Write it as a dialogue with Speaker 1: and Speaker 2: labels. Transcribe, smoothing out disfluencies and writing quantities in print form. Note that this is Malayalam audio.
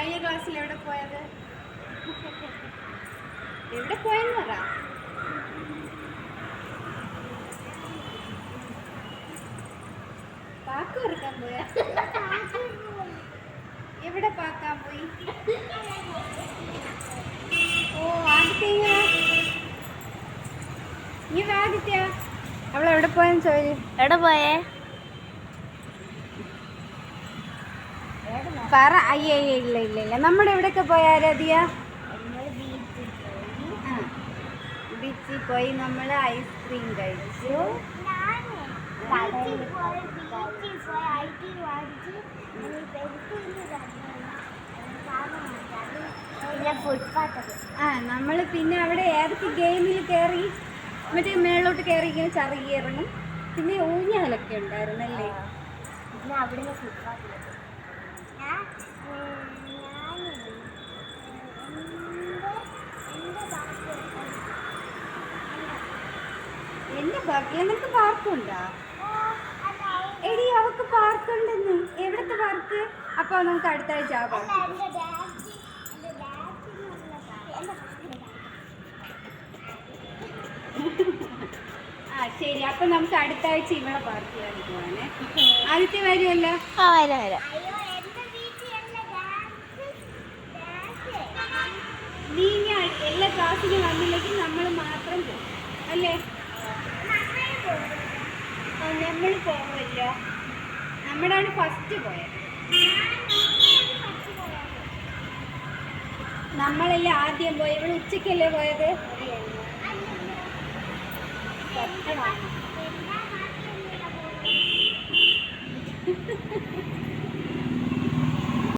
Speaker 1: കഴിഞ്ഞ ക്ലാസ്സിൽ എവിടെ പോയത്? എവിടെ പോയെന്ന് പറ. പാക്ക് വെറുക്കാൻ പോയാ? എവിടെ പാക്കാൻ പോയി? ഓ ആദിത്യ, നീ ആദിത്യ അവളെവിടെ പോയെന്ന് ചോദിച്ചു.
Speaker 2: എവിടെ പോയേ
Speaker 1: പറ. അയ്യേ ഇല്ല ഇല്ല ഇല്ല. നമ്മുടെ എവിടെയൊക്കെ പോയ ആരാധ്യ? ബീച്ചിൽ പോയി. നമ്മൾ ഐസ്ക്രീം കഴിച്ചു. നമ്മൾ പിന്നെ അവിടെ ഏതൊക്കെ ഗെയിമിൽ കയറി, മറ്റേ മേളിലോട്ട് കയറി ഇങ്ങനെ ചറുകി ഇറങ്ങും. പിന്നെ ഊഞ്ഞാലൊക്കെ ഉണ്ടായിരുന്നല്ലേ.
Speaker 2: പിന്നെ അവിടെ ഫുട്പാത്ത്
Speaker 1: എന്റെ ബാക്കിൽ നിനക്ക് പാർക്കുണ്ടോ? എടി അവക്ക് പാർക്കുണ്ടെന്ന്. എവിടത്തെ പാർക്ക്? അപ്പൊ നമുക്ക് അടുത്ത ആഴ്ച ആ പാർക്ക്. ആ ശരി, അപ്പൊ നമുക്ക് അടുത്ത ആഴ്ച ഇവിടെ പാർക്ക് ചെയ്യാൻ പോവാണേ. ആദ്യത്തെ വരുമല്ലോ. നീ എല്ലാ ക്ലാസ്സിലും വന്നില്ലെങ്കിൽ നമ്മൾ മാത്രം പോകും അല്ലേ? നമ്മൾ പോകുമല്ലോ. നമ്മളാണ് ഫസ്റ്റ് പോയത്. നമ്മളല്ലേ ആദ്യം പോയത്. ഇവിടെ ഉച്ചക്കല്ലേ പോയത്? സത്യമാണ്.